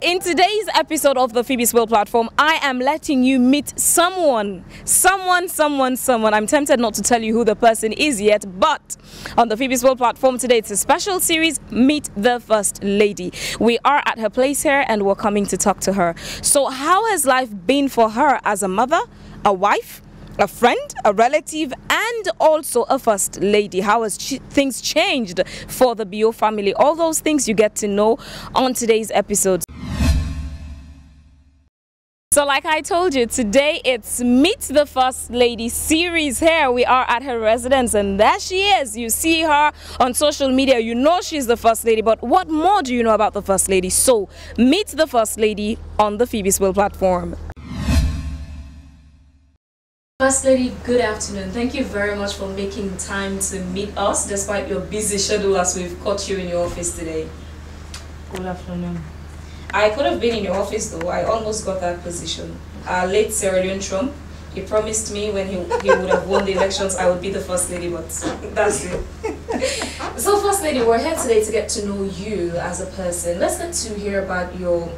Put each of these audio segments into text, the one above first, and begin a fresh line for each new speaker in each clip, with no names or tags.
In today's episode of the Phebe Swill platform, I am letting you meet someone. I'm tempted not to tell you who the person is yet, but on the Phebe Swill platform today, it's a special series, Meet the First Lady. We are at her place here and we're coming to talk to her. So how has life been for her as a mother, a wife, a friend, a relative, and also a first lady? How has things changed for the Bio family? All those things you get to know on today's episode. So like I told you, today it's Meet the First Lady series. Here we are at her residence and there she is. You see her on social media, you know she's the First Lady, but what more do you know about the First Lady? So Meet the First Lady on the Phebe Swill platform. First Lady, good afternoon. Thank you very much for making time to meet us despite your busy schedule as we've caught you in your office today.
Good afternoon.
I could have been in your office though. I almost got that position. Late Sierra Leone Trump, he promised me when he would have won the elections I would be the First Lady, but that's it. So First Lady, we're here today to get to know you as a person. Let's get to hear about your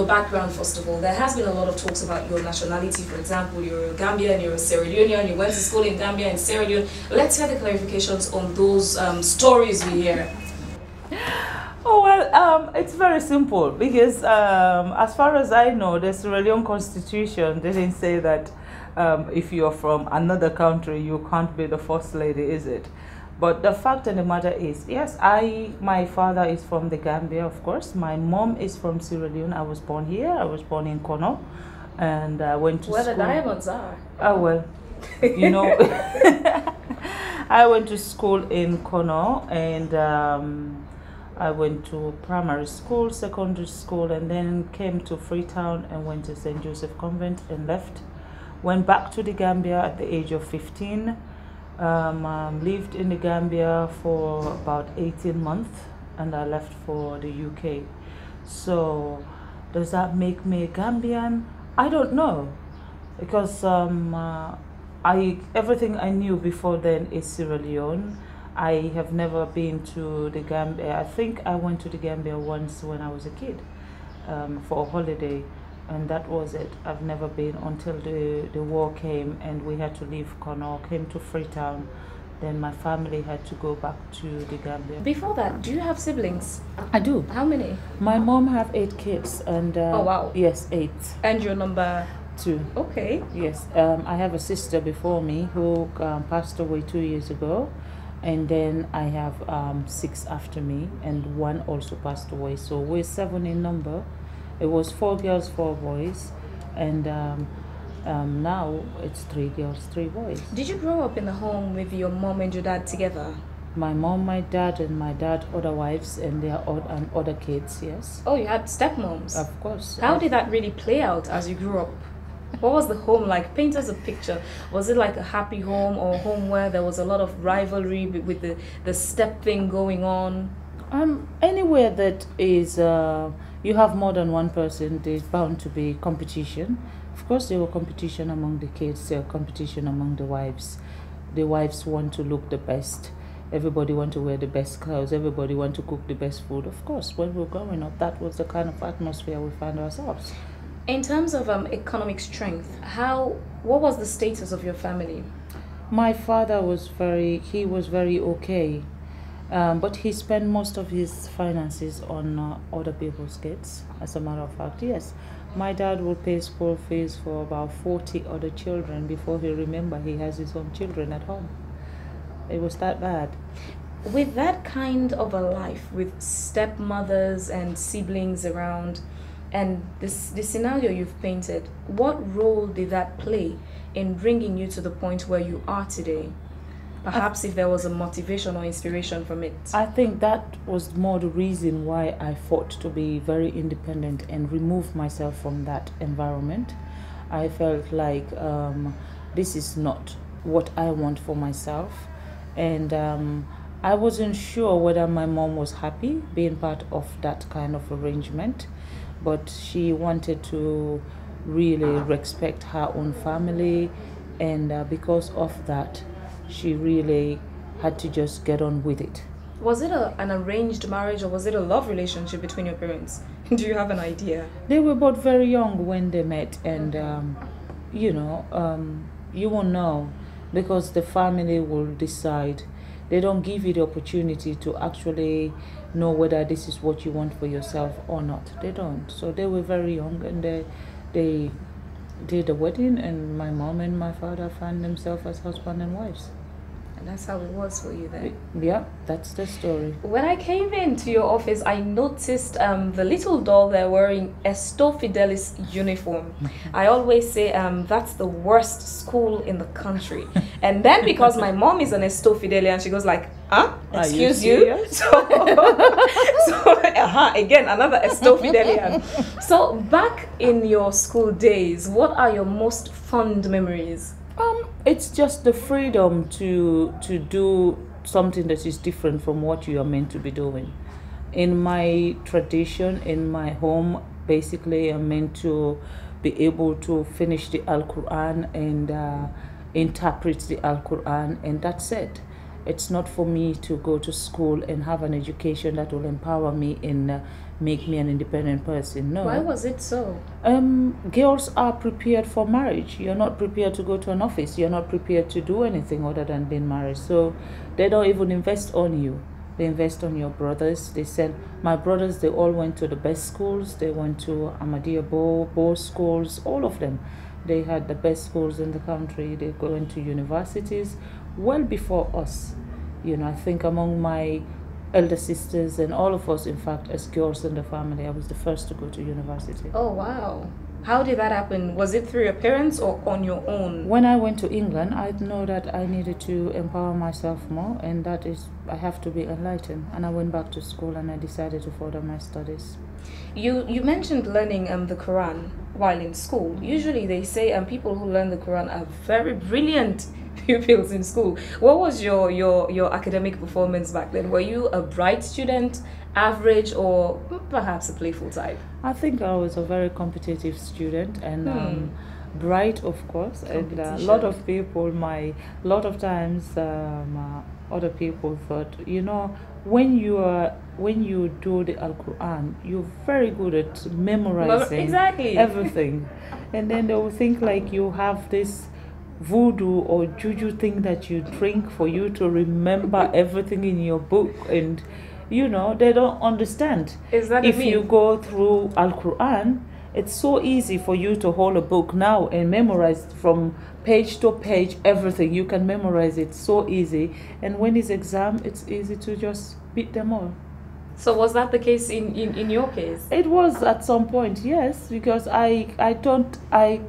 background first of all. There has been a lot of talks about your nationality. For example, you're a Gambian, you're a Sierra Leonean, you went to school in Gambia and Sierra Leone. Let's hear the clarifications on those stories we hear.
Oh, well, it's very simple because as far as I know, the Sierra Leone Constitution didn't say that if you're from another country, you can't be the First Lady, is it? But the fact of the matter is, yes, my father is from the Gambia, of course. My mom is from Sierra Leone. I was born here. I was born in Kono, and I went to school.
Where the diamonds are.
Oh, well, you know, I went to school in Kono, and I went to primary school, secondary school, and then came to Freetown and went to St. Joseph Convent and left. Went back to the Gambia at the age of 15. Lived in the Gambia for about 18 months and I left for the UK. So does that make me a Gambian? I don't know, because everything I knew before then is Sierra Leone. I have never been to the Gambia. I think I went to the Gambia once when I was a kid for a holiday, and that was it. I've never been until the war came and we had to leave Kono, came to Freetown. Then my family had to go back to the Gambia.
Before that, do you have siblings?
I do.
How many?
My mom have 8 kids and
oh wow.
Yes, 8.
And your number?
2.
Okay.
Yes. I have a sister before me who passed away 2 years ago. And then I have 6 after me, and 1 also passed away. So we're 7 in number. It was 4 girls, 4 boys, and now it's 3 girls, 3 boys.
Did you grow up in the home with your mom and your dad together?
My mom, my dad, and my dad, other wives, and their other kids, yes.
Oh, you had stepmoms?
Of course.
How did that really play out as you grew up? What was the home like? Paint us a picture. Was it like a happy home, or a home where there was a lot of rivalry with the step thing going on?
Anywhere that is you have more than one person, there's bound to be competition. Of course, there were competition among the kids, there were competition among the wives. The wives want to look the best. Everybody want to wear the best clothes. Everybody want to cook the best food. Of course, when we were growing up, that was the kind of atmosphere we found ourselves.
In terms of economic strength, what was the status of your family?
My father was very okay, but he spent most of his finances on other people's kids. As a matter of fact, yes. My dad would pay school fees for about 40 other children before he remembered he has his own children at home. It was that bad.
With that kind of a life, with stepmothers and siblings around, and the scenario you've painted, what role did that play in bringing you to the point where you are today? Perhaps if there was a motivation or inspiration from it.
I think that was more the reason why I fought to be very independent and remove myself from that environment. I felt like this is not what I want for myself, and I wasn't sure whether my mom was happy being part of that kind of arrangement, but she wanted to really respect her own family, and because of that, she really had to just get on with it.
Was it an arranged marriage or was it a love relationship between your parents? Do you have an idea?
They were both very young when they met, and you won't know because the family will decide. They don't give you the opportunity to actually know whether this is what you want for yourself or not. They don't. So they were very young, and they did the wedding, and my mom and my father found themselves as husband and wives.
And that's how it was for you then?
Yeah, that's the story.
When I came into your office, I noticed the little doll there wearing a Esto Fidelis uniform. I always say that's the worst school in the country. And then because my mom is an Esto Fidelian, she goes like, huh? Excuse you? Again, another Esto Fidelian. So back in your school days, what are your most fond memories?
It's just the freedom to do something that is different from what you are meant to be doing. In my tradition, in my home, basically I'm meant to be able to finish the Al-Quran and interpret the Al-Quran, and that's it. It's not for me to go to school and have an education that will empower me and make me an independent person. No.
Why was it so?
Girls are prepared for marriage. You're not prepared to go to an office. You're not prepared to do anything other than being married. So they don't even invest on you. They invest on your brothers. They send my brothers. They all went to the best schools. They went to Ahmadiyya Bo schools. All of them. They had the best schools in the country. They go into universities well before us. I think among my elder sisters and all of us, in fact, as girls in the family, I was the first to go to university.
Oh, wow. How did that happen? Was it through your parents or on your own?
When I went to England, I know that I needed to empower myself more, and that is, I have to be enlightened. And I went back to school and I decided to further my studies.
You mentioned learning the Quran while in school. Usually they say people who learn the Quran are very brilliant pupils in school. What was your academic performance back then? Were you a bright student, average, or perhaps a playful type?
I think I was a very competitive student and bright, of course. And a lot of people, other people thought, when you do the Al-Quran, you're very good at memorizing everything. And then they will think like you have this voodoo or juju thing that you drink for you to remember everything in your book, and they don't understand. If you go through Al-Quran, it's so easy for you to hold a book now and memorize from page to page everything. You can memorize it so easy, and when it's exam, it's easy to just beat them all.
So was that the case in your case?
It was at some point, yes, because I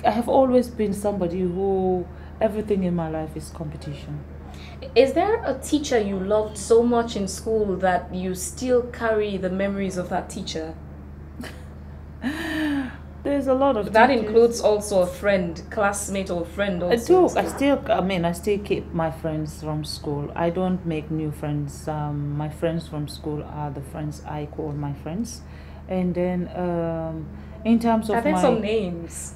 have always been somebody who everything in my life is competition.
Is there a teacher you loved so much in school that you still carry the memories of that teacher?
There's a lot of
that
teachers.
Includes also a friend, classmate or friend also.
I still keep my friends from school. I don't make new friends. My friends from school are the friends I call my friends. And then in terms of
some names?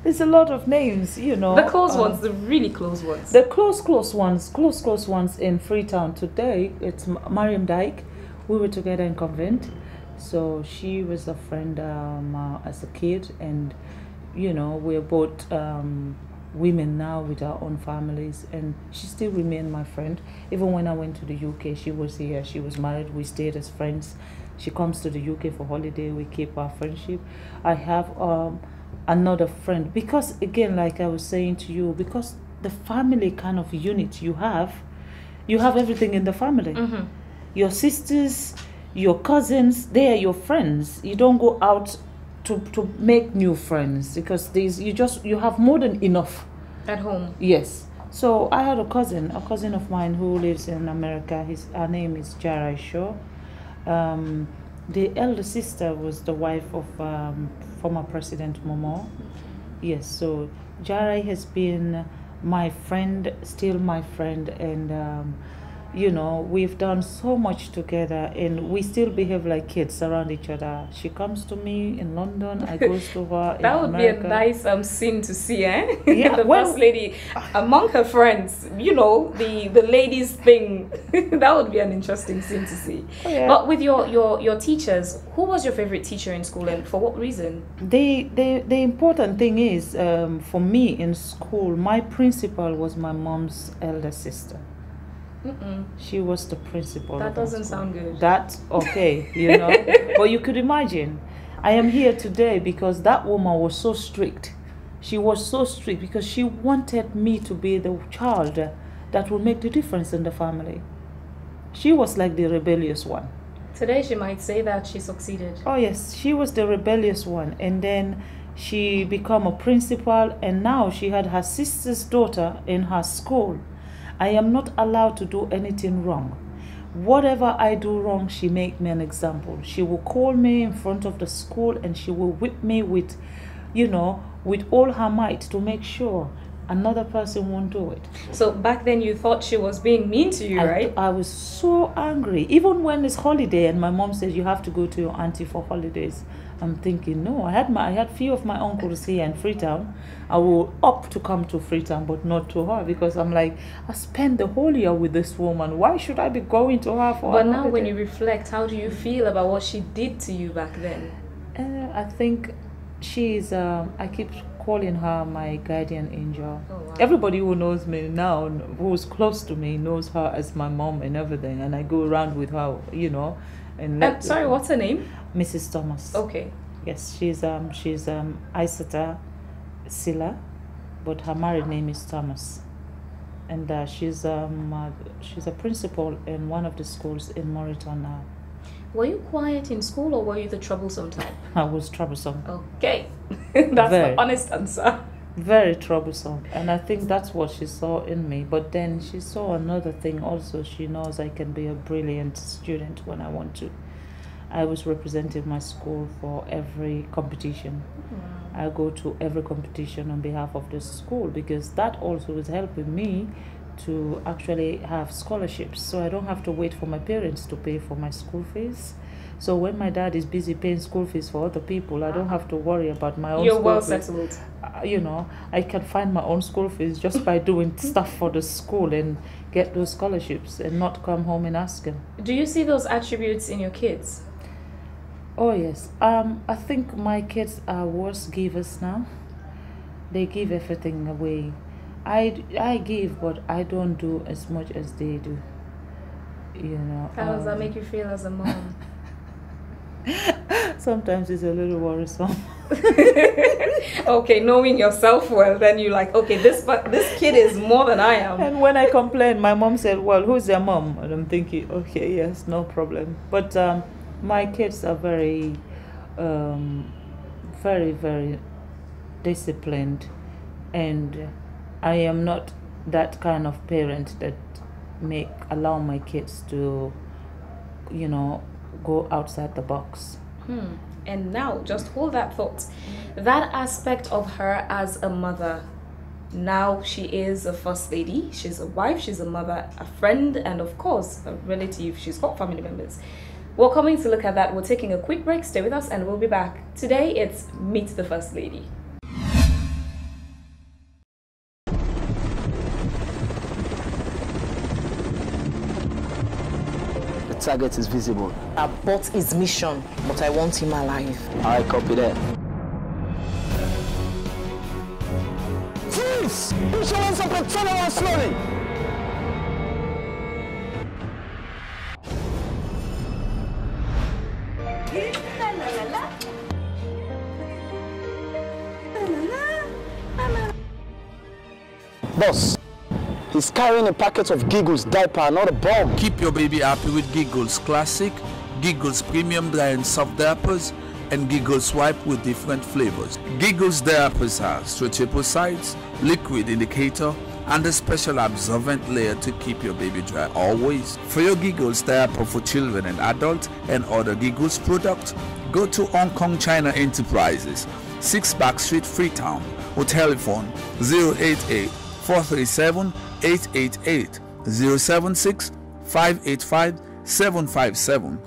There's a lot of names,
The close ones, the really close ones.
The close ones in Freetown today, it's Mariam Dyke. We were together in convent. So she was a friend as a kid, and we're both women now with our own families, and she still remained my friend. Even when I went to the UK, she was here, she was married, we stayed as friends. She comes to the UK for holiday, we keep our friendship. I have another friend, because again, like I was saying to you, because the family kind of unit you have everything in the family. Mm-hmm. Your sisters, your cousins, they are your friends. You don't go out to make new friends, because you have more than enough
at home.
Yes. So I had a cousin of mine who lives in America. Her name is Jara Shaw. The elder sister was the wife of former President Momo. Yes, so Jara has been my friend, still my friend, and you know, we've done so much together, and we still behave like kids around each other. She comes to me in London, I go to her in
That would
America.
be a nice scene to see, eh?
Yeah,
The first lady among her friends, you know, the ladies thing. That would be an interesting scene to see.
Oh, yeah.
But with your teachers, who was your favorite teacher in school, and for what reason?
The important thing is, for me in school, my principal was my mom's elder sister. She was the principal.
That doesn't sound good.
That's okay, you know. But you could imagine, I am here today because that woman was so strict. She was so strict because she wanted me to be the child that will make the difference in the family. She was like the rebellious one.
Today she might say that she succeeded.
Oh yes, she was the rebellious one, and then she became a principal, and now she had her sister's daughter in her school. I am not allowed to do anything wrong. Whatever I do wrong, she make me an example. She will call me in front of the school and she will whip me with, you know, with all her might to make sure another person won't do it.
So back then you thought she was being mean to you, right?
I was so angry. Even when it's holiday and my mom says you have to go to your auntie for holidays, I'm thinking, no, I had few of my uncles here in Freetown. I will opt to come to Freetown, but not to her, because I'm like, I spent the whole year with this woman. Why should I be going to her for?
But now, when you reflect, how do you feel about what she did to you back then?
I think she's. I keep calling her my guardian angel.
Oh, wow.
Everybody who knows me now, who's close to me, knows her as my mom and everything, and I go around with her, you know. And
sorry, what's her name?
Mrs. Thomas.
Okay.
Yes, she's Isata Silla, but her married name is Thomas, and she's a principal in one of the schools in Moreton now.
Were you quiet in school, or were you the troublesome type?
I was troublesome.
Okay, that's
Very.
the honest answer.
Very troublesome, and I think that's what she saw in me. But then she saw another thing also. She knows I can be a brilliant student when I want to. I was representing my school for every competition. I go to every competition on behalf of the school, because that also is helping me to actually have scholarships, so I don't have to wait for my parents to pay for my school fees. So when my dad is busy paying school fees for other people, I don't have to worry about my own
You're
school
well
fees.
settled.
You know, I can find my own school fees just by doing stuff for the school and get those scholarships and not come home and ask them.
Do you see those attributes in your kids?
Oh yes, I think my kids are worse givers now. They give everything away. I give, but I don't do as much as they do. You know.
How does that make you feel as a mom?
Sometimes it's a little worrisome.
Okay, knowing yourself well, then you're like, okay, this kid is more than I am.
And when I complain, my mom said, well, who's your mom? And I'm thinking, okay, yes, no problem. But my kids are very, very, very disciplined, and I am not that kind of parent that allow my kids to, you know, go outside the box.
And now, just hold that thought. That aspect of her as a mother, now she is a first lady, she's a wife, she's a mother, a friend, and of course, a relative. She's got family members. We're coming to look at that. We're taking a quick break. Stay with us and we'll be back. Today, it's Meet the First Lady.
Target is visible.
Abort his mission, but I want him alive.
I copy that. Freeze! Insurance of the turn around slowly! Boss, he's carrying a packet of Giggles diaper, not a bomb.
Keep your baby happy with Giggles Classic, Giggles Premium Dry and Soft Diapers, and Giggles Wipe with different flavors. Giggles Diapers has stretchable sides, liquid indicator, and a special absorbent layer to keep your baby dry always. For your Giggles diaper for children and adults and other Giggles products, go to Hong Kong China Enterprises, 6 Back Street, Freetown, or telephone 088-437-888, 076-585-757,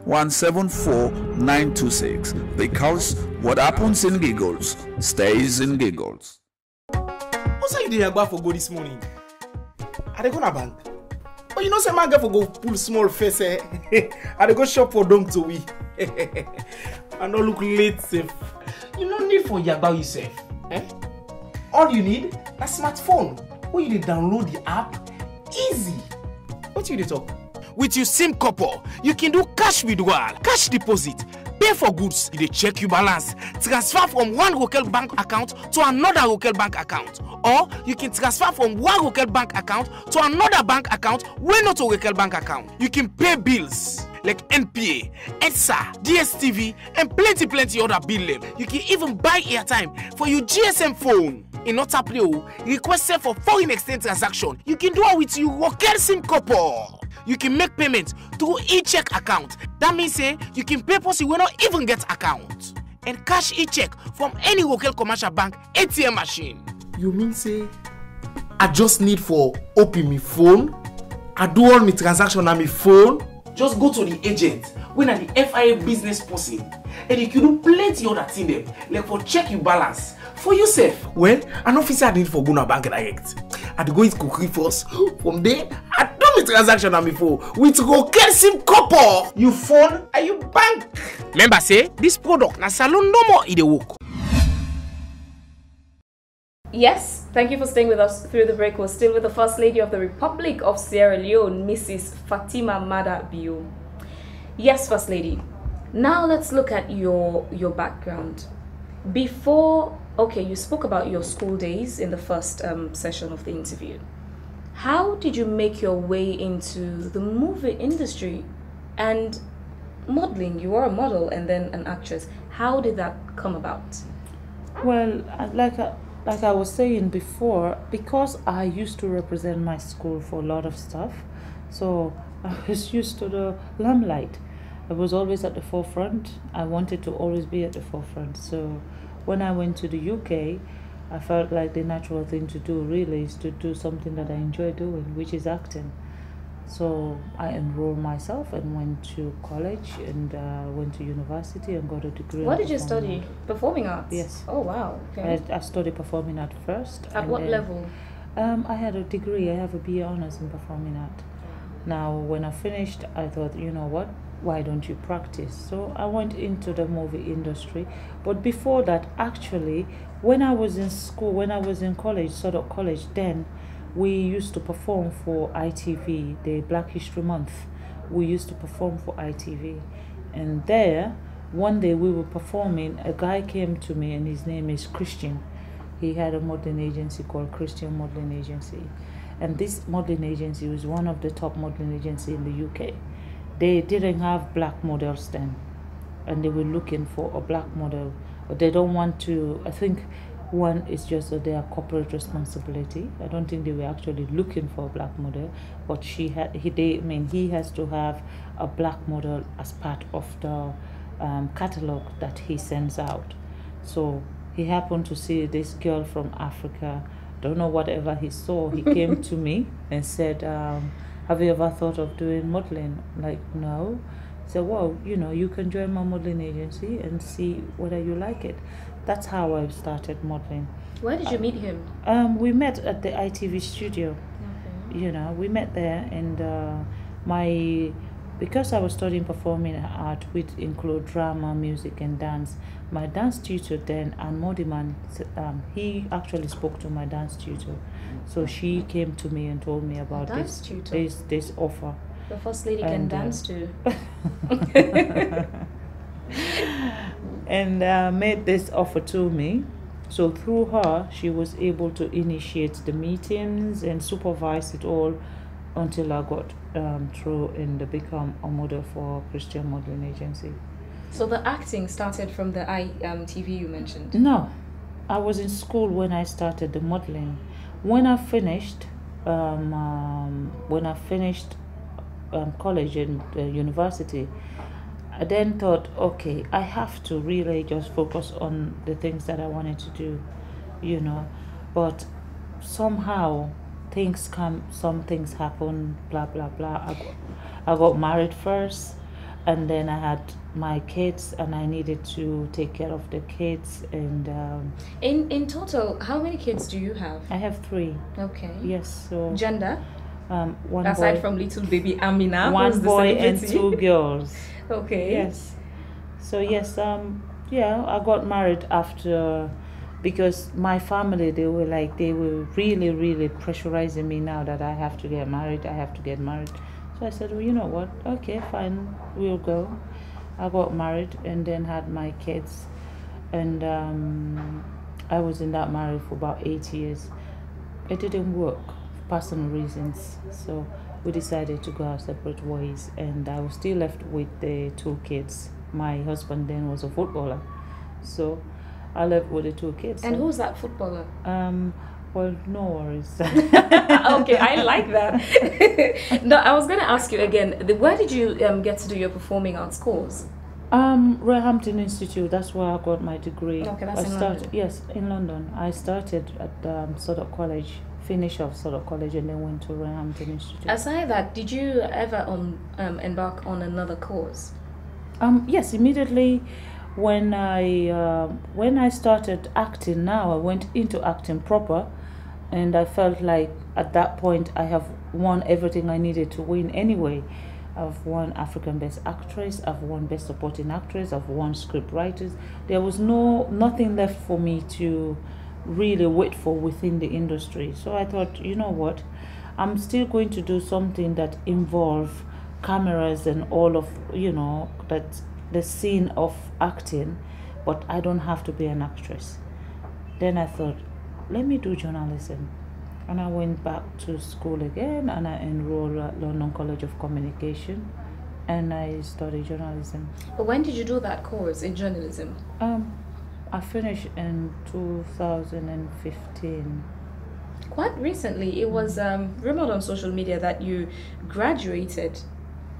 077-174-926. Because what happens in Giggles stays in Giggles.
What's you doing about for go this morning? Are they gonna bank? Oh, you know, say man get for go pull small face. Are they go shop for dong to we? I don't look late safe. You no need for yagba yourself. All you need a smartphone where you download the app easy. What you dey talk? With your SIM couple, you can do cash withdrawal, cash deposit, pay for goods, you dey check your balance, transfer from one local bank account to another local bank account, or you can transfer from one local bank account to another bank account wey not a local bank account. You can pay bills like NPA, EDSA, DSTV, and plenty other bill level. You can even buy airtime for your GSM phone. In Nota Play, requested for foreign exchange transaction. You can do it with your local SIM couple. You can make payment through e-check account. That means you can pay for you will not even get account. And cash e-check from any local commercial bank ATM machine. You mean say I just need for open my phone? I do all my transaction on my phone? Just go to the agent when at the FIA business person and you can do plenty other thing them like for check your balance for yourself. Well, an officer I need for go to bank direct. I go eat cookie first. From there, I do my transaction on my phone with local SIM couple. You phone and you bank. Remember say this product na salon no more in the work.
Yes, thank you for staying with us through the break. We're still with the First Lady of the Republic of Sierra Leone, Mrs. Fatima Jabbe Bio. Yes, First Lady. Now let's look at your background. Before, okay, you spoke about your school days in the first session of the interview. How did you make your way into the movie industry and modeling? You were a model and then an actress. How did that come about?
Well, like I was saying before, because I used to represent my school for a lot of stuff, so I was used to the limelight. I was always at the forefront. I wanted to always be at the forefront. So when I went to the UK, I felt like the natural thing to do really is to do something that I enjoy doing, which is acting. So I enrolled myself and went to college and went to university and got a degree.
What did you study? Performing arts?
Yes.
Oh, wow. Okay.
I studied performing art first.
At what level?
I had a degree. I have a BA honors in performing art. Now, when I finished, I thought, you know what? Why don't you practice? So I went into the movie industry. But before that, actually, when I was in school, when I was in college, sort of college then, we used to perform for ITV, the Black History Month. We used to perform for ITV. And there, one day we were performing, a guy came to me and his name is Christian. He had a modeling agency called Christian Modeling Agency. And this modeling agency was one of the top modeling agencies in the UK. They didn't have black models then. And they were looking for a black model. But they don't want to, I think, one is just their corporate responsibility. I don't think they were actually looking for a black model, but he has to have a black model as part of the catalog that he sends out. So he happened to see this girl from Africa. Don't know whatever he saw. He came to me and said, "Have you ever thought of doing modeling?" I'm like, no. He said, well, you know, you can join my modeling agency and see whether you like it. That's how I started modeling.
Where did you meet him?
We met at the ITV studio. Okay. You know, we met there, and because I was studying performing art, which include drama, music, and dance, my dance tutor then, Anne Modiman, he actually spoke to my dance tutor. So she came to me and told me about this offer.
The First Lady can dance too.
And made this offer to me. So through her, she was able to initiate the meetings and supervise it all until I got through and become a model for Christian Modeling Agency.
So the acting started from the TV you mentioned?
No, I was in school when I started the modeling. When I finished, college and university, I then thought, okay, I have to really just focus on the things that I wanted to do, you know. But somehow some things happen, blah blah blah. I got married first, and then I had my kids, and I needed to take care of the kids. And
in total, how many kids do you have?
I have 3.
Okay.
Yes. So
Gender?
One
aside
boy,
from little baby Amina,
one boy and 2 girls.
Okay.
Yes. So yes, yeah, I got married after, because my family, they were really, really pressurizing me now that I have to get married. So I said, well, you know what? Okay, fine, we'll go. I got married and then had my kids, and I was in that marriage for about 8 years. It didn't work for personal reasons, so we decided to go our separate ways, and I was still left with the 2 kids. My husband then was a footballer, so I left with the 2 kids.
And who's that footballer?
Well, no worries.
Okay, I like that. No, I was going to ask you again, where did you get to do your performing arts course?
Roehampton Institute, that's where I got my degree.
Okay, that's in London.
Yes, in London. I started at Southwark College, finished off Southwark College, and then went to Roehampton Institute.
Aside that, did you ever embark on another course?
Yes, immediately when I started acting, now I went into acting proper, and I felt like at that point I have won everything I needed to win anyway. I've won African Best Actress, I've won Best Supporting Actress, I've won Script Writers. There was nothing left for me to really wait for within the industry. So I thought, you know what, I'm still going to do something that involves cameras and all of, you know, that the scene of acting, but I don't have to be an actress. Then I thought, let me do journalism. And I went back to school again, and I enrolled at London College of Communication, and I studied journalism.
But when did you do that course in journalism?
I finished in 2015.
Quite recently. It was rumored on social media that you graduated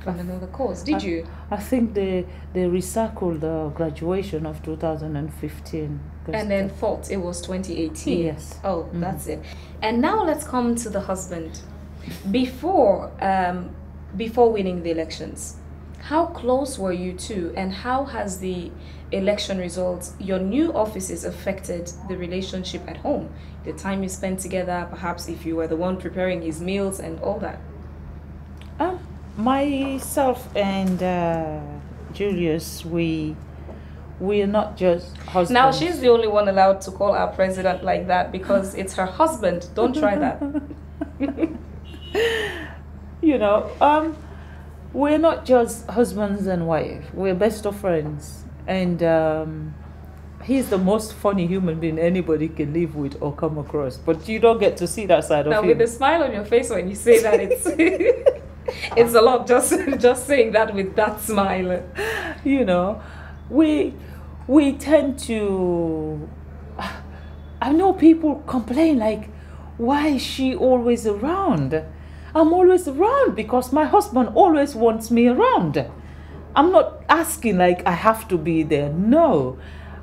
from another course. Did you?
I think they recycled the graduation of 2015.
And then thought it was 2018.
Yes.
Oh, that's it. And now let's come to the husband. Before winning the elections, how close were you two, and how has the election results, your new offices, affected the relationship at home? The time you spent together, perhaps if you were the one preparing his meals and all that.
Myself and Julius, we are not just husbands.
Now she's the only one allowed to call our president like that, because it's her husband. Don't try that.
You know, we're not just husbands and wife. We're best of friends, and he's the most funny human being anybody can live with or come across. But you don't get to see that side of him.
Now, with a smile on your face when you say that, it's it's a lot. Just saying that with that smile.
You know, we tend to. I know people complain like, why is she always around? I'm always around because my husband always wants me around. I'm not asking like I have to be there. No.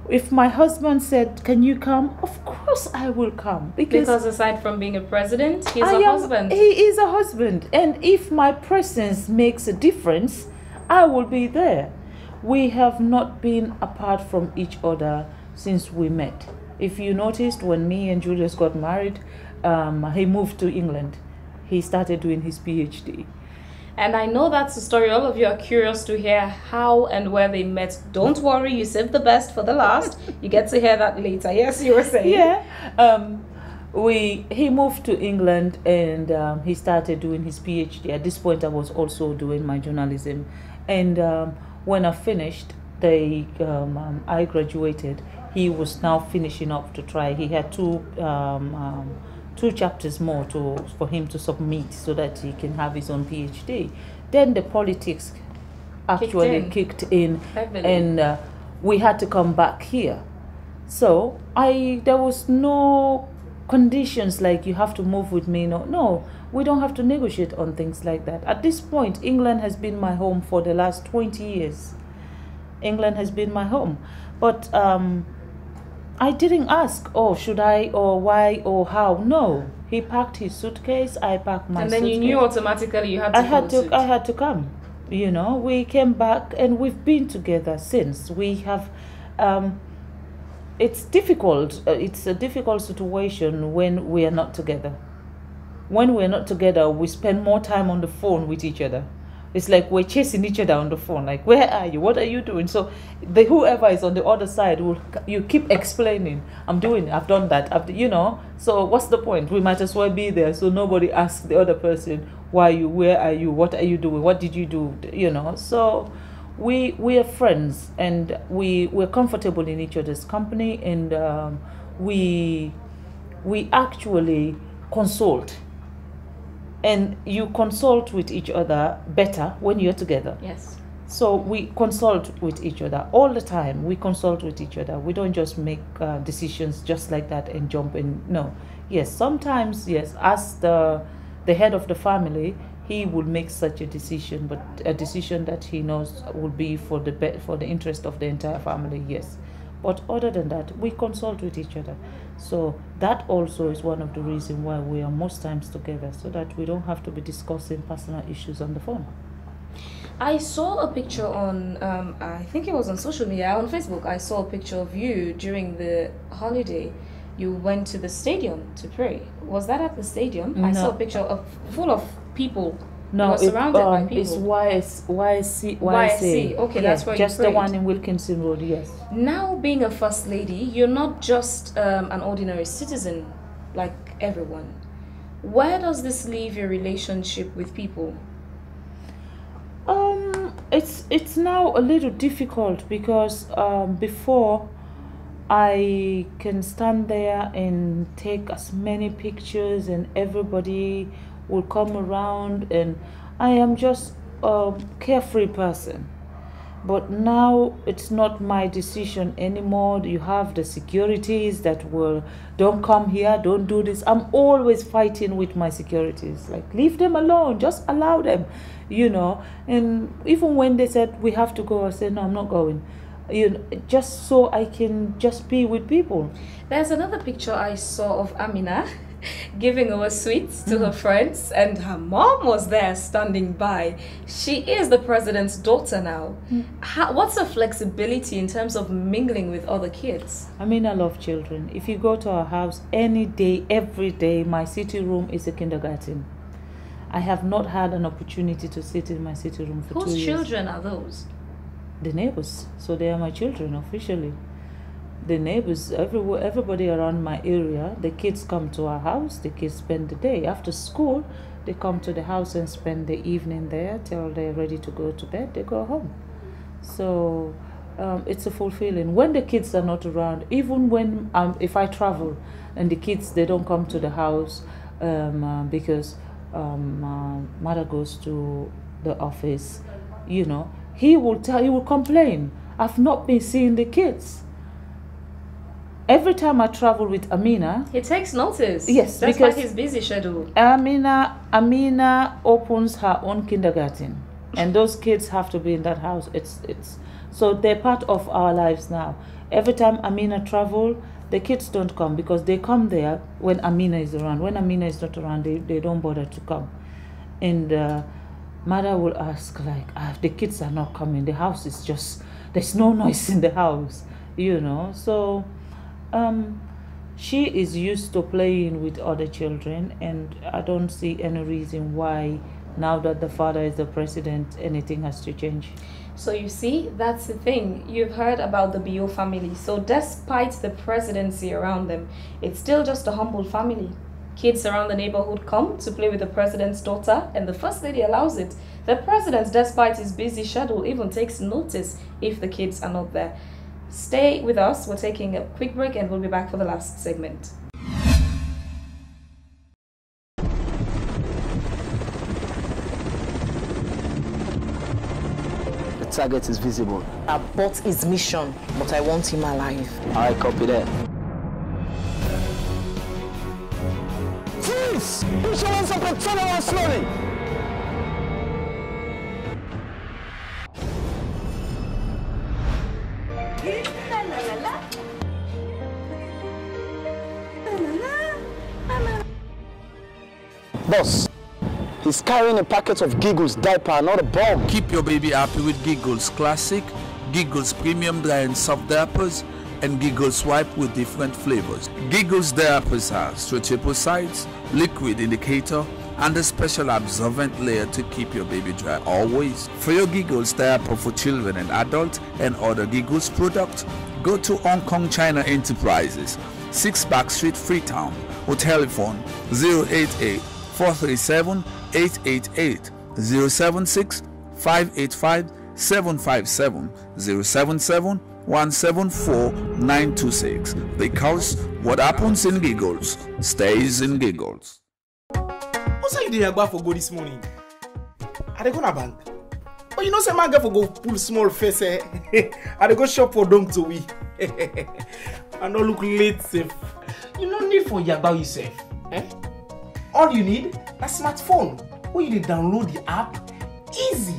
If my husband said, can you come? Of course I will come.
Because aside from being a president, he's a husband.
He is a husband. And if my presence makes a difference, I will be there. We have not been apart from each other since we met. If you noticed, when me and Julius got married, he moved to England. He started doing his PhD.
And I know that's a story all of you are curious to hear how and where they met. Don't worry, you saved the best for the last. You get to hear that later. Yes, you were saying.
Yeah. He moved to England, and he started doing his PhD. At this point, I was also doing my journalism. And when I finished, I graduated. He was now finishing up to try. He had two chapters more for him to submit so that he can have his own PhD. Then the politics actually kicked in, and we had to come back here. So there was no conditions like you have to move with me. No, we don't have to negotiate on things like that. At this point, England has been my home for the last 20 years. England has been my home. But I didn't ask, oh, should I, or why, or how. No. He packed his suitcase, I packed my suitcase. And
then you knew automatically you had to come.
I had to come. You know, we came back and we've been together since. We have, it's difficult. It's a difficult situation when we are not together. When we're not together, we spend more time on the phone with each other. It's like we're chasing each other on the phone. Like, where are you? What are you doing? So whoever is on the other side, you keep explaining, I'm doing it, I've done that, you know. So what's the point? We might as well be there so nobody asks the other person, why are you? Where are you? What are you doing? What did you do? You know. So we are friends, and we're comfortable in each other's company, and we actually consult. And you consult with each other better when you're together.
Yes.
So we consult with each other all the time. We consult with each other. We don't just make decisions just like that and jump in. No. Yes, sometimes, yes, as the head of the family, he will make such a decision, but a decision that he knows will be for the interest of the entire family, yes. But other than that, we consult with each other. So that also is one of the reasons why we are most times together, so that we don't have to be discussing personal issues on the phone.
I saw a picture on, I think it was on social media, on Facebook. I saw a picture of you during the holiday. You went to the stadium to pray. Was that at the stadium? No. I saw a picture full of people.
No,
it's surrounded by people.
It's YSC.
Okay,
yes,
that's where
just
you prayed.
The one in Wilkinson Road, yes.
Now, being a first lady, you're not just an ordinary citizen like everyone. Where does this leave your relationship with people?
It's now a little difficult because before I can stand there and take as many pictures and everybody will come around, and I am just a carefree person. But now it's not my decision anymore. You have the securities that will, don't come here, don't do this. I'm always fighting with my securities. Like, leave them alone, just allow them, you know. And even when they said we have to go, I said, no, I'm not going. You know, just so I can just be with people.
There's another picture I saw of Amina giving away sweets to her friends, and her mom was there standing by. She is the president's daughter now. What's the flexibility in terms of mingling with other kids?
I mean, I love children. If you go to our house any day, every day, my sitting room is a kindergarten. I have not had an opportunity to sit in my sitting room for 2 years.
Whose children are those?
The neighbors. So they are my children officially. The neighbors, everybody around my area, the kids come to our house, the kids spend the day. After school, they come to the house and spend the evening there till they're ready to go to bed, they go home. So it's a fulfilling. When the kids are not around, even when, if I travel and the kids, they don't come to the house because mother goes to the office, you know, he will complain, I've not been seeing the kids. Every time I travel with Amina,
he takes notice.
Yes,
that's because his busy schedule.
Amina opens her own kindergarten, and those kids have to be in that house. It's so they're part of our lives now. Every time Amina travel, the kids don't come because they come there when Amina is around. When Amina is not around, they don't bother to come. And mother will ask, like, the kids are not coming. The house is just, there's no noise in the house, you know. So she is used to playing with other children, and I don't see any reason why, now that the father is the president, anything has to change.
So you see, that's the thing. You've heard about the Bio family. So despite the presidency around them, it's still just a humble family. Kids around the neighborhood come to play with the president's daughter, and the first lady allows it. The president, despite his busy schedule, even takes notice if the kids are not there. Stay with us. We're taking a quick break and we'll be back for the last segment.
The target is visible.
Abort his mission, but I want him alive.
I copy that. Push your hands up and turn around slowly. Boss, he's carrying a packet of Giggles diaper, not a bomb.
Keep your baby happy with Giggles Classic, Giggles Premium Dry and Soft Diapers, and Giggles Wipe with different flavors. Giggles diapers have stretchable sides, liquid indicator, and a special absorbent layer to keep your baby dry always. For your Giggles diaper for children and adults and other Giggles products, go to Hong Kong China Enterprises, 6 Back Street, Freetown, or telephone 088-437-888, 076-585-757, 077-174-926. Because what happens in Giggles stays in Giggles.
What's that you did for go this morning? Are they gonna bank? Oh, you know, say man get for go pull small face. Are they go shop for dong to we? I no look late safe. You no need for yagba yourself. All you need a smartphone. Where you download the app, easy.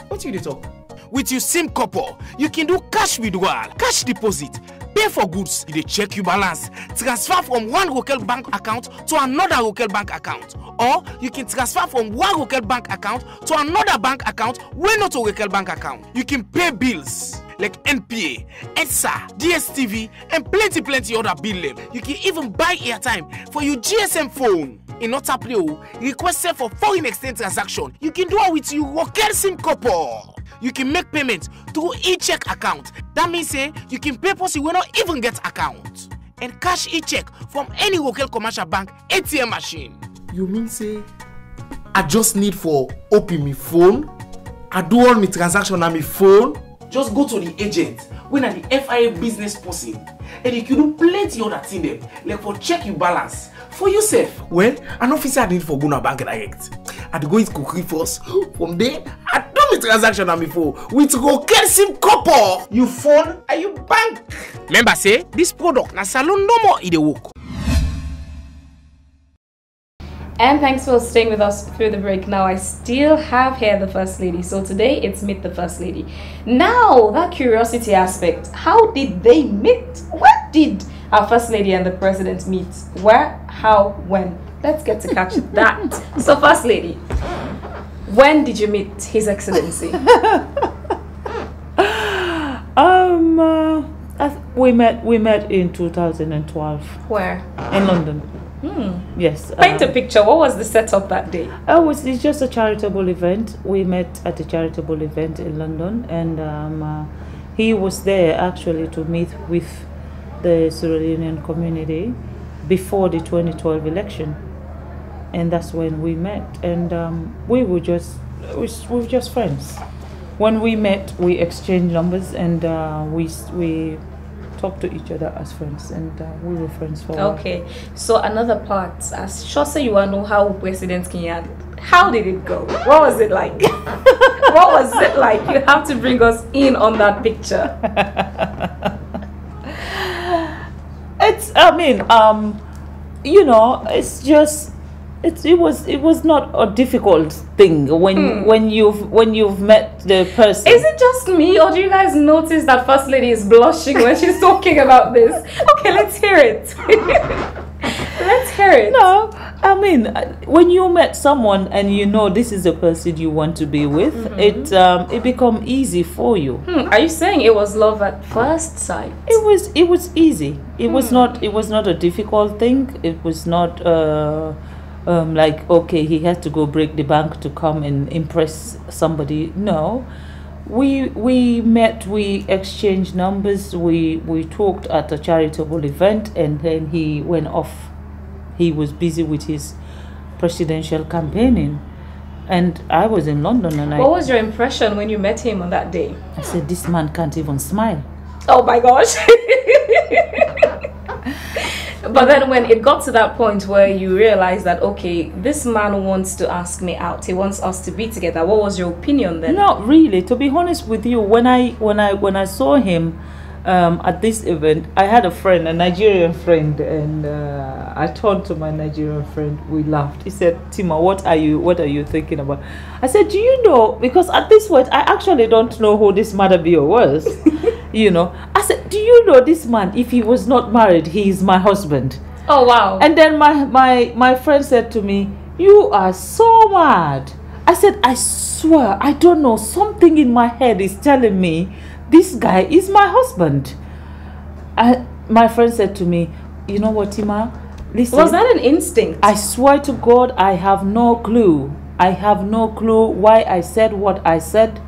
What you dey talk? With your SIM couple, you can do cash withdrawal, cash deposit, pay for goods. You dey check your balance, transfer from one local bank account to another local bank account, or you can transfer from one local bank account to another bank account wey not a local bank account. You can pay bills like NPA, EDSA, DSTV, and plenty other bill them. You can even buy airtime for your GSM phone. In Otaprio, requested for foreign exchange transaction. You can do it with your local SIM couple. You can make payments through e-check account. That means you can pay for you will not even get account. And cash e-check from any local commercial bank ATM machine. You mean say I just need for open my phone? I do all my transaction on my phone? Just go to the agent when at the FIA business person, and you can do plenty other thing them, like for check your balance for yourself. Well, an officer need for go to bank direct. I go into cookery first. From there, I do my transaction on my phone with local SIM couple. You phone and you bank. Remember say this product na salon no more in the work.
And thanks for staying with us through the break. Now I still have here the First Lady. So today it's Meet the First Lady. Now that curiosity aspect, how did they meet? Where did our First Lady and the President meet? Where, how, when? Let's get to catch that. So First Lady, when did you meet His Excellency?
We met in 2012.
Where?
In London. Yes.
Paint a picture. What was the setup that day?
It's just a charitable event. We met at a charitable event in London, and he was there actually to meet with the Sierra Leonean community before the 2012 election, and that's when we met. And we were just friends. When we met, we exchanged numbers, and we talked to each other as friends, and we were friends for a while.
Okay, so another part, as sure say you want to know how President Kenyan, how did it go? What was it like? What was it like? You have to bring us in on that picture.
It was not a difficult thing when you've met the person.
Is it just me, or do you guys notice that First Lady is blushing when she's talking about this? Okay, let's hear it. Let's hear it.
No, when you met someone and you know this is the person you want to be with, it become easy for you.
Are you saying it was love at first sight?
It was easy. It was not a difficult thing. It was not like, okay, he had to go break the bank to come and impress somebody. No, we met, we exchanged numbers, we talked at a charitable event, and then he went off. He was busy with his presidential campaigning, and I was in London. And
what was your impression when you met him on that day?
I said, this man can't even smile.
Oh my gosh. But then when it got to that point where you realized that, okay, this man wants to ask me out, he wants us to be together, what was your opinion then?
Not really. To be honest with you, when I saw him, at this event, I had a friend, a Nigerian friend, and I turned to my Nigerian friend. We laughed. He said, "Tima, what are you thinking about?" I said, "Do you know?" Because at this point, I actually don't know who this Jabbe Bio was. You know, I said, "Do you know this man? If he was not married, he is my husband."
Oh wow!
And then my friend said to me, "You are so mad." I said, "I swear, I don't know. Something in my head is telling me this guy is my husband." My friend said to me, "You know what, Tima? Listen."
Was that an instinct?
I swear to God, I have no clue. I have no clue why I said what I said,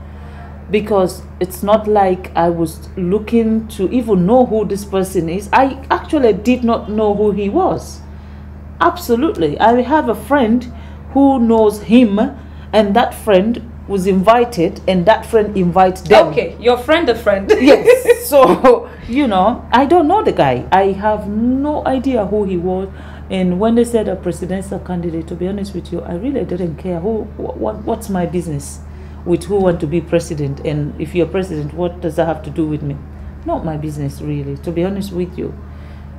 because it's not like I was looking to even know who this person is. I actually did not know who he was. Absolutely. I have a friend who knows him, and that friend was invited, and that friend invited them.
Okay, your friend a friend.
Yes. So, you know, I don't know the guy. I have no idea who he was. And when they said a presidential candidate, to be honest with you, I really didn't care what's my business with who want to be president. And if you're president, what does that have to do with me? Not my business, really, to be honest with you.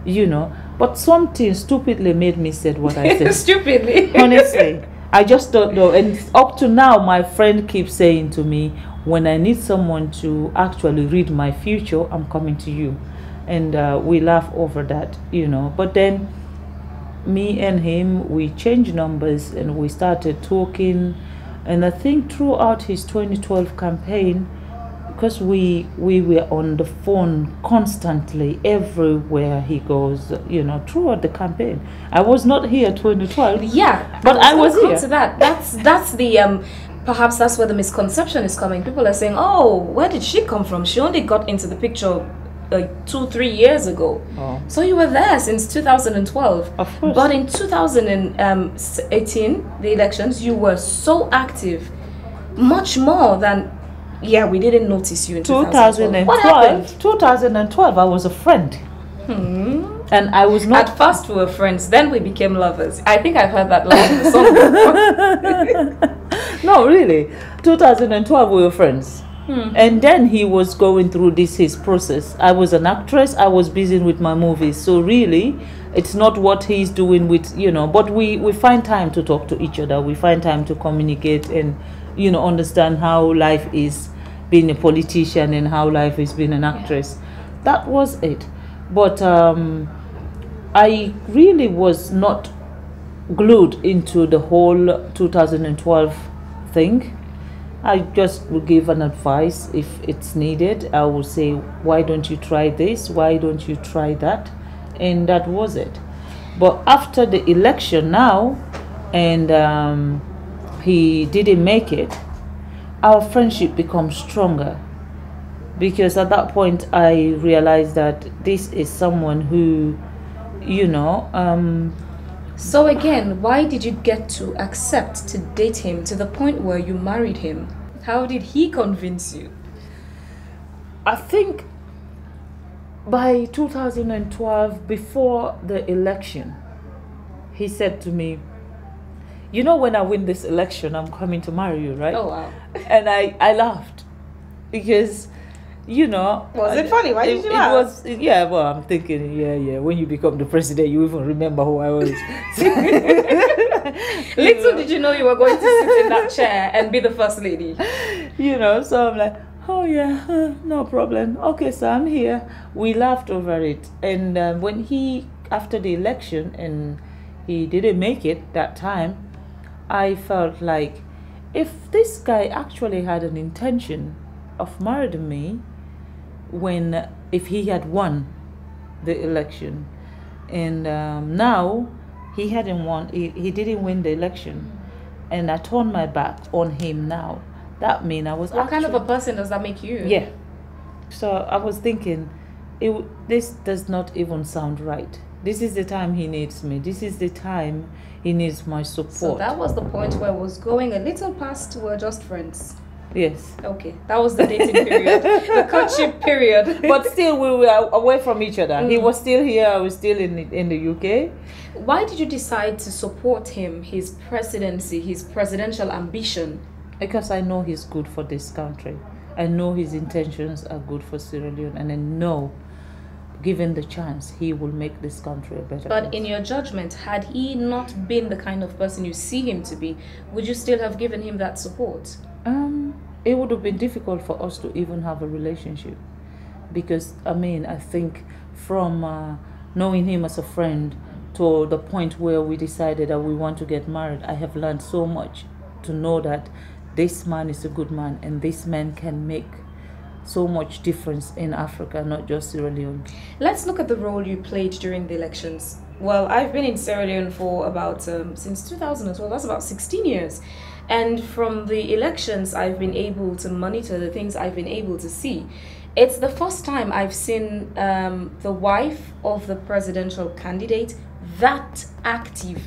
You know, but something stupidly made me said what I said.
Stupidly.
Honestly, I just don't know. And up to now, my friend keeps saying to me, when I need someone to actually read my future, I'm coming to you. And we laugh over that, you know. But then me and him, we changed numbers and we started talking. And I think throughout his 2012 campaign, because we were on the phone constantly everywhere he goes, you know, throughout the campaign. I was not here 2012.
Yeah,
but I was here.
To that. That's the perhaps that's where the misconception is coming. People are saying, "Oh, where did she come from? She only got into the picture like 2-3 years ago."
Oh.
So you were there since 2012.
Of course.
But in 2018, the elections, you were so active, much more than. Yeah, we didn't notice you in 2012. What happened?
2012, I was a friend. And I was not.
At first, we were friends. Then we became lovers. I think I've heard that line in the song before.
No, really. 2012, we were friends. And then he was going through his process. I was an actress. I was busy with my movies. So really, it's not what he's doing with, you know, but we find time to talk to each other. We find time to communicate and, you know, understand how life is being a politician and how life is being an actress. That was it. But I really was not glued into the whole 2012 thing. I just would give an advice if it's needed. I would say, why don't you try this? Why don't you try that? And that was it. But after the election now, and he didn't make it, our friendship becomes stronger. Because at that point, I realized that this is someone who, you know...
So again, why did you get to accept to date him to the point where you married him? How did he convince you?
I think by 2012, before the election, he said to me, "You know, when I win this election, I'm coming to marry you, right?"
Oh, wow.
And I laughed because, you know...
Was it funny? Why did you laugh?
It was, yeah, well, I'm thinking, yeah, when you become the president, you even remember who I was.
Little did you know you were going to sit in that chair and be the first lady.
You know, so I'm like, oh yeah, no problem. Okay, so I'm here. We laughed over it. And when after the election, and he didn't make it that time, I felt like if this guy actually had an intention of marrying me, if he had won the election, and now he hadn't won, he didn't win the election, and I turned my back on him now, that means I was
what kind of a person does that make you?
Yeah. So I was thinking, this does not even sound right. This is the time he needs me. This is the time he needs my support.
So that was the point where it was going a little past we're just friends.
Yes.
Okay, that was the dating period, the courtship period.
But still, we were away from each other. He was still here. I was still in the UK.
Why did you decide to support him, his presidency, his presidential ambition?
Because I know he's good for this country. I know his intentions are good for Sierra Leone, and I know, given the chance, he will make this country a better place.
But in your judgment, had he not been the kind of person you see him to be, would you still have given him that support?
It would have been difficult for us to even have a relationship, because I think from knowing him as a friend to the point where we decided that we want to get married, I have learned so much to know that this man is a good man, and this man can make so much difference in Africa, not just Sierra Leone.
Let's look at the role you played during the elections. Well, I've been in Sierra Leone for about since 2012. That's about 16 years. And from the elections, I've been able to monitor the things I've been able to see. It's the first time I've seen the wife of the presidential candidate that active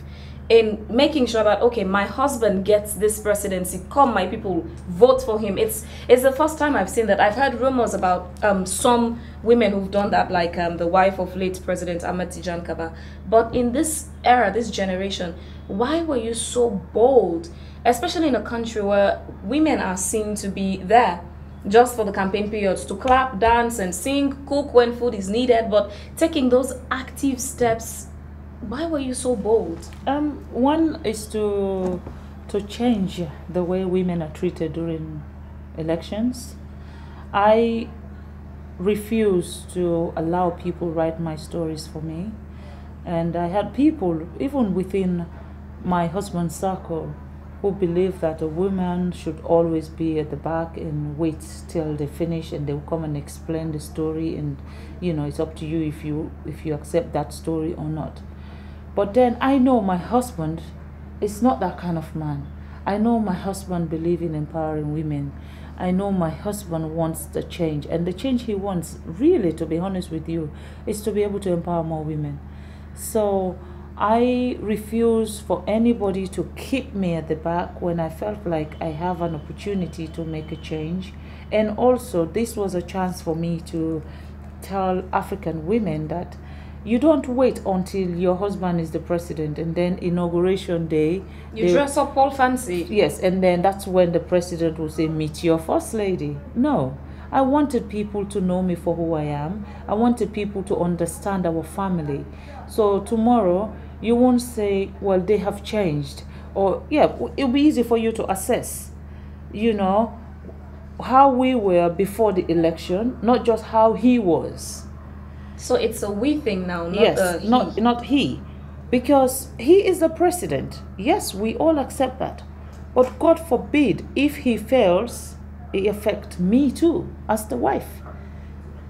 in making sure that, okay, my husband gets this presidency, come my people, vote for him. It's the first time I've seen that. I've heard rumors about some women who've done that, like the wife of late President Ahmed Tijan Kaba. But in this era, this generation, why were you so bold, especially in a country where women are seen to be there just for the campaign periods, to clap, dance and sing, cook when food is needed, but taking those active steps? Why were you so bold?
One is to change the way women are treated during elections. I refuse to allow people write my stories for me. And I had people, even within my husband's circle, who believe that a woman should always be at the back and wait till they finish and they'll come and explain the story, and it's up to you if you accept that story or not. But then I know my husband is not that kind of man. I know my husband believes in empowering women. I know my husband wants the change. And the change he wants, really, to be honest with you, is to be able to empower more women. So I refuse for anybody to keep me at the back when I felt like I have an opportunity to make a change. And also, this was a chance for me to tell African women that you don't wait until your husband is the president and then inauguration day
you dress up all fancy.
Yes, and then that's when the president will say, meet your first lady. No, I wanted people to know me for who I am. I wanted people to understand our family. So tomorrow you won't say, well, they have changed, or it'll be easy for you to assess how we were before the election, not just how he was.
So it's a we thing now, not
yes,
he.
not he, because he is the president. Yes, we all accept that. But God forbid, if he fails, it affects me too, as the wife.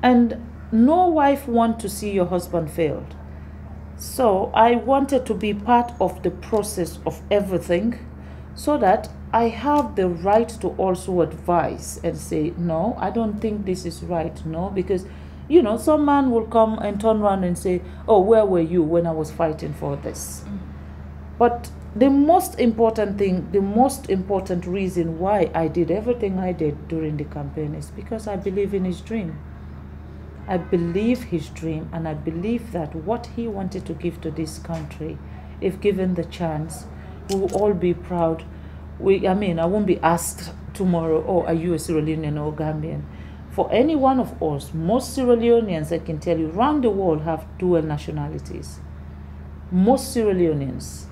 And no wife wants to see your husband failed. So I wanted to be part of the process of everything, so that I have the right to also advise and say, no, I don't think this is right. No, because some man will come and turn around and say, oh, where were you when I was fighting for this? But the most important thing, the most important reason why I did everything I did during the campaign is because I believe in his dream. I believe his dream, and I believe that what he wanted to give to this country, if given the chance, we will all be proud. I won't be asked tomorrow, oh, are you a Sierra Leonean or Gambian? For any one of us, most Sierra Leoneans, I can tell you, around the world have dual nationalities. Most Sierra Leoneans,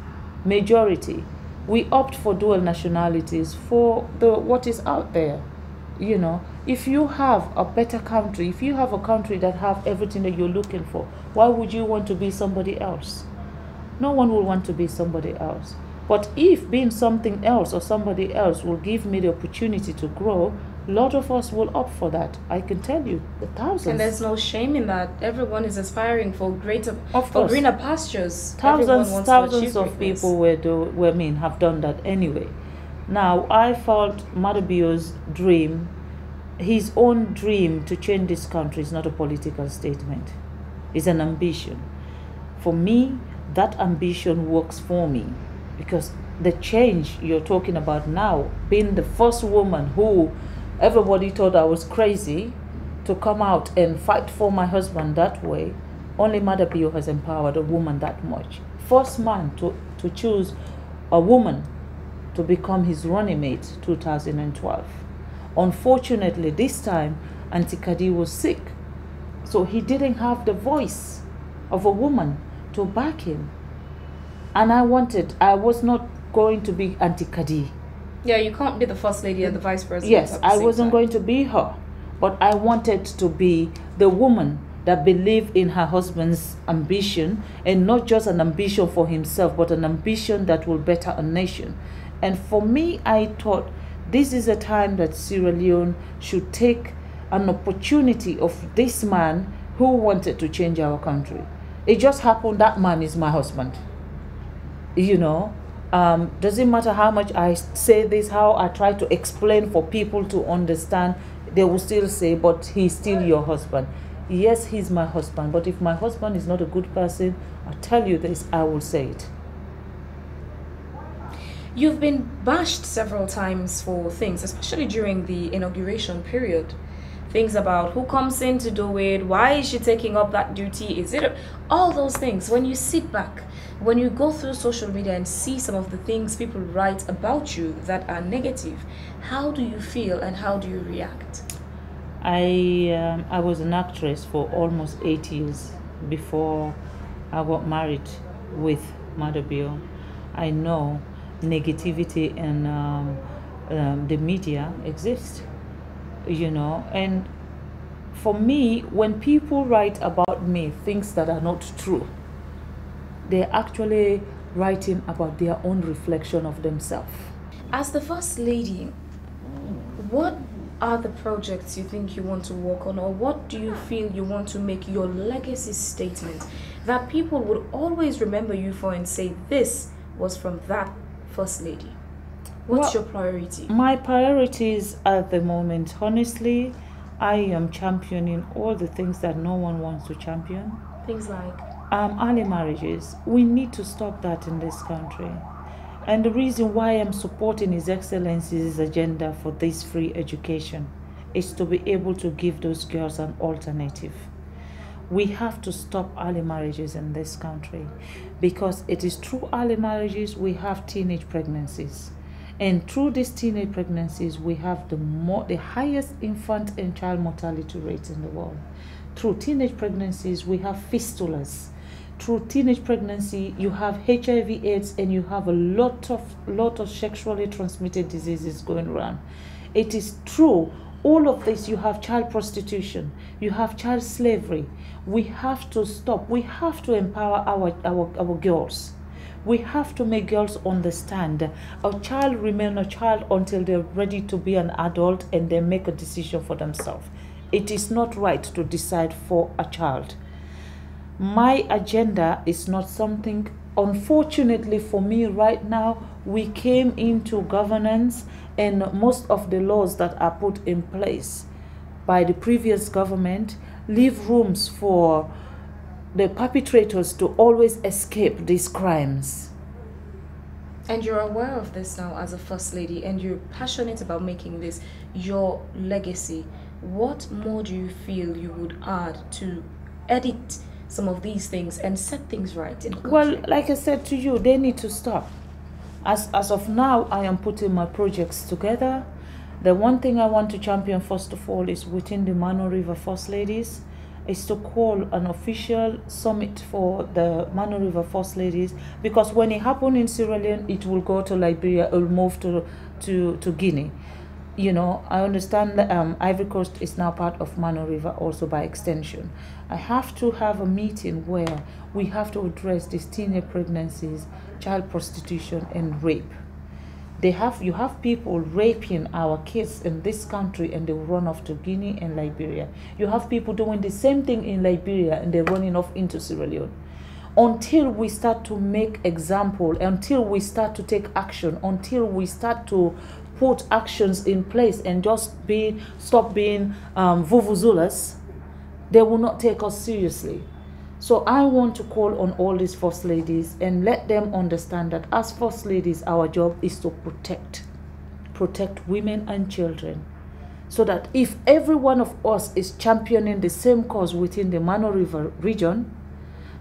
majority, we opt for dual nationalities for what is out there. If you have a better country, if you have a country that have everything that you're looking for, why would you want to be somebody else? No one will want to be somebody else. But if being something else or somebody else will give me the opportunity to grow, a lot of us will opt for that. I can tell you, the thousands.
And there's no shame in that. Everyone is aspiring for greener pastures.
Thousands of people have done that anyway. Now, I felt Mother Bio's dream, his own dream to change this country, is not a political statement. It's an ambition. For me, that ambition works for me, because the change you're talking about now, being the first woman who everybody thought I was crazy to come out and fight for my husband that way, only Mother Bio has empowered a woman that much. First man to choose a woman to become his running mate, 2012. Unfortunately, this time, Auntie Kadi was sick. So he didn't have the voice of a woman to back him. And I was not going to be Auntie Kadi.
Yeah, you can't be the first lady and the vice president.
Yes, I wasn't going to be her. But I wanted to be the woman that believed in her husband's ambition, and not just an ambition for himself, but an ambition that will better a nation. And for me, I thought this is a time that Sierra Leone should take an opportunity of this man who wanted to change our country. It just happened that man is my husband. You know, doesn't matter how much I say this, how I try to explain for people to understand, they will still say, but he's still your husband. Yes, he's my husband, but if my husband is not a good person, I'll tell you this, I will say it.
You've been bashed several times for things, especially during the inauguration period. Things about who comes in to do it, why is she taking up that duty, is it all those things. When you sit back, when you go through social media and see some of the things people write about you that are negative, how do you feel and how do you react?
I was an actress for almost 8 years before I got married with Jabbe Bio. I know negativity and the media exist, you know, and for me, when people write about me things that are not true, they're actually writing about their own reflection of themselves.
As the First Lady, what are the projects you think you want to work on, or what do you feel you want to make your legacy statement that people would always remember you for and say, this was from that First Lady? What's your priority? My
priorities at the moment, honestly, I am championing all the things that no one wants to champion.
Things like?
Early marriages. We need to stop that in this country. And the reason why I'm supporting His Excellency's agenda for this free education is to be able to give those girls an alternative. We have to stop early marriages in this country, because it is through early marriages we have teenage pregnancies. And through these teenage pregnancies, we have the highest infant and child mortality rate in the world. Through teenage pregnancies, we have fistulas. Through teenage pregnancy, you have HIV/AIDS, and you have a lot of sexually transmitted diseases going around. It is true. All of this, you have child prostitution, you have child slavery. We have to stop. We have to empower our girls. We have to make girls understand a child remains a child until they're ready to be an adult and they make a decision for themselves. It is not right to decide for a child. My agenda is not something, unfortunately for me right now, we came into governance, and most of the laws that are put in place by the previous government leave rooms for the perpetrators to always escape these crimes.
And you're aware of this now as a First Lady, and you're passionate about making this your legacy. What more do you feel you would add to edit some of these things and set things right in the country?
Well, like I said to you, they need to stop. As of now, I am putting my projects together. The one thing I want to champion first of all is within the Mano River First Ladies, is to call an official summit for the Mano River First Ladies, because when it happened in Sierra Leone, it will go to Liberia, it will move to Guinea. You know, I understand that Ivory Coast is now part of Mano River also by extension. I have to have a meeting where we have to address these teenage pregnancies, child prostitution, and rape. You have people raping our kids in this country and they run off to Guinea and Liberia. You have people doing the same thing in Liberia and they're running off into Sierra Leone. Until we start to make example, until we start to take action, until we start to put actions in place and just stop being vuvuzulas, they will not take us seriously. So I want to call on all these First Ladies and let them understand that as First Ladies, our job is to protect women and children. So that if every one of us is championing the same cause within the Mano River region,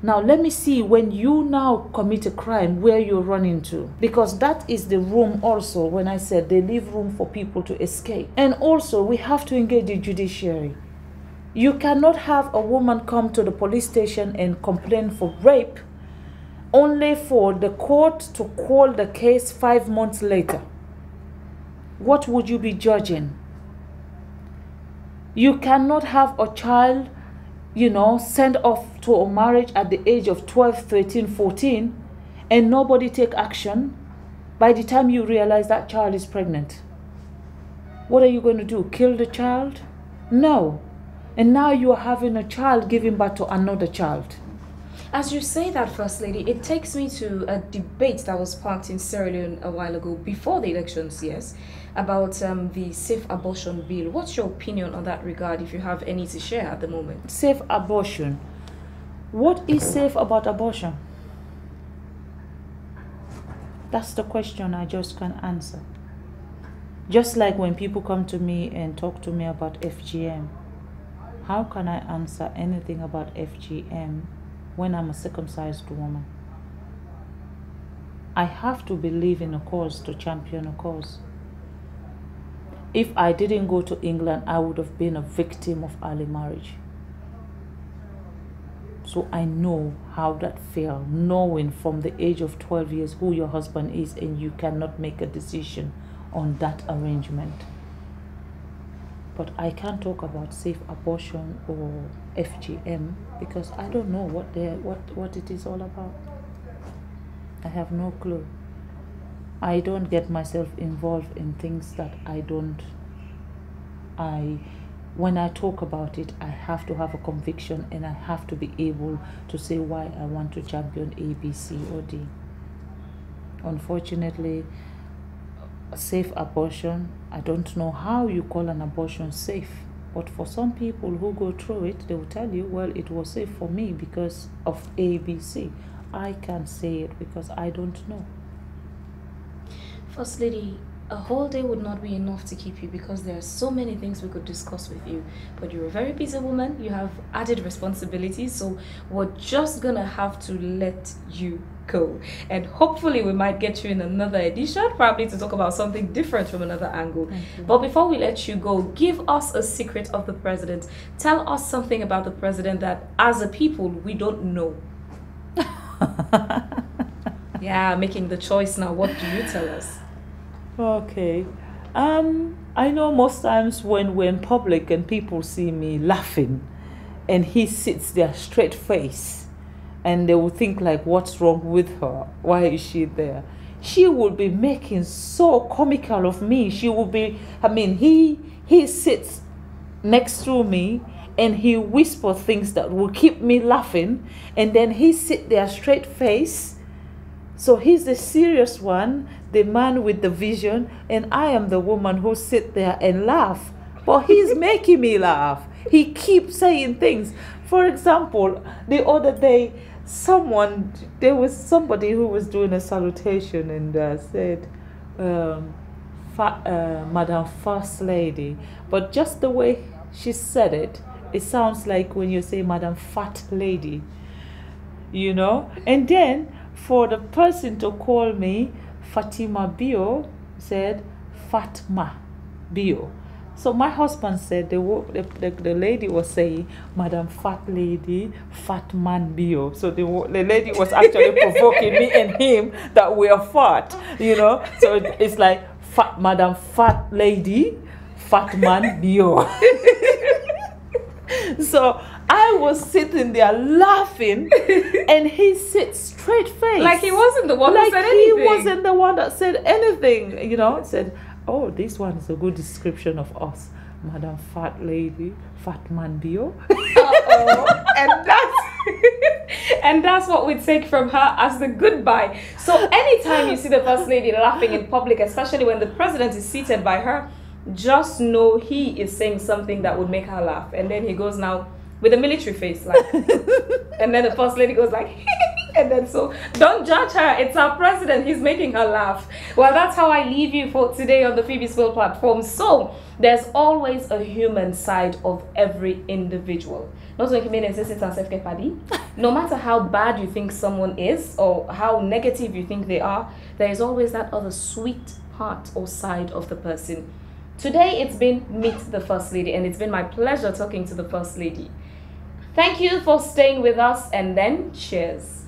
Now let me see when you now commit a crime where you run into, because that is the room also when I said they leave room for people to escape. And also we have to engage the judiciary. You cannot have a woman come to the police station and complain for rape only for the court to call the case 5 months later. What would you be judging? You cannot have a child, you know, sent off to a marriage at the age of 12, 13, 14 and nobody take action. By the time you realize that child is pregnant, what are you going to do? Kill the child? No. And now you are having a child giving birth to another child.
As you say that, First Lady, it takes me to a debate that was sparked in Sierra Leone a while ago, before the elections, yes, about the safe abortion bill. What's your opinion on that regard, if you have any to share at the moment?
Safe abortion. What is safe about abortion? That's the question I just can't answer. Just like when people come to me and talk to me about FGM, how can I answer anything about FGM when I'm a circumcised woman? I have to believe in a cause to champion a cause. If I didn't go to England, I would have been a victim of early marriage. So I know how that feels, knowing from the age of 12 years who your husband is and you cannot make a decision on that arrangement. But I can't talk about safe abortion or FGM because I don't know what it is all about. I have no clue. I don't get myself involved in things that when I talk about it, I have to have a conviction and I have to be able to say why I want to champion A, B, C, or D. Unfortunately, safe abortion, I don't know how you call an abortion safe, but for some people who go through it, they will tell you, well, it was safe for me because of A, B, C. I can't say it because I don't know.
First Lady, a whole day would not be enough to keep you because there are so many things we could discuss with you, but you're a very busy woman, you have added responsibilities, so we're just gonna have to let you go, and hopefully we might get you in another edition, probably to talk about something different from another angle. But before we let you go, give us a secret of the president. Tell us something about the president that as a people we don't know. Yeah, making the choice now. What do you tell us?
Okay. I know most times when we're in public and people see me laughing and he sits there straight face and they will think like, what's wrong with her? Why is she there? She will be making so comical of me. She will be, I mean, he sits next to me and he whispers things that will keep me laughing, and then he sit there straight face. So he's the serious one, the man with the vision, and I am the woman who sit there and laugh. But he's making me laugh. He keeps saying things. For example, the other day, there was somebody who was doing a salutation and said, Madam First Lady. But just the way she said it, it sounds like when you say Madam Fat Lady, you know. And then for the person to call me Fatima Bio, said Fatima Bio. So my husband said the lady was saying Madam Fat Lady, Fat Man Bio. So the lady was actually provoking me and him that we are fat, you know. So it's like Madam Fat Lady, Fat Man Bio. So I was sitting there laughing and he sits straight face.
Like he wasn't the one who said anything.
He wasn't the one that said anything, you know. Said, oh, this one is a good description of us. Madam Fat Lady, Fat Man Bio.
And that's what we take from her as the goodbye. So anytime you see the First Lady laughing in public, especially when the president is seated by her, just know he is saying something that would make her laugh. And then he goes now with a military face, like, and then the First Lady goes like, and then so don't judge her. It's our president. He's making her laugh. Well, that's how I leave you for today on the Phebe Swill platform. So there's always a human side of every individual. Not only human and sensitive and self-care. no matter how bad you think someone is or how negative you think they are, there is always that other sweet part or side of the person. Today it's been Meet the First Lady, and it's been my pleasure talking to the First Lady. Thank you for staying with us, and then cheers.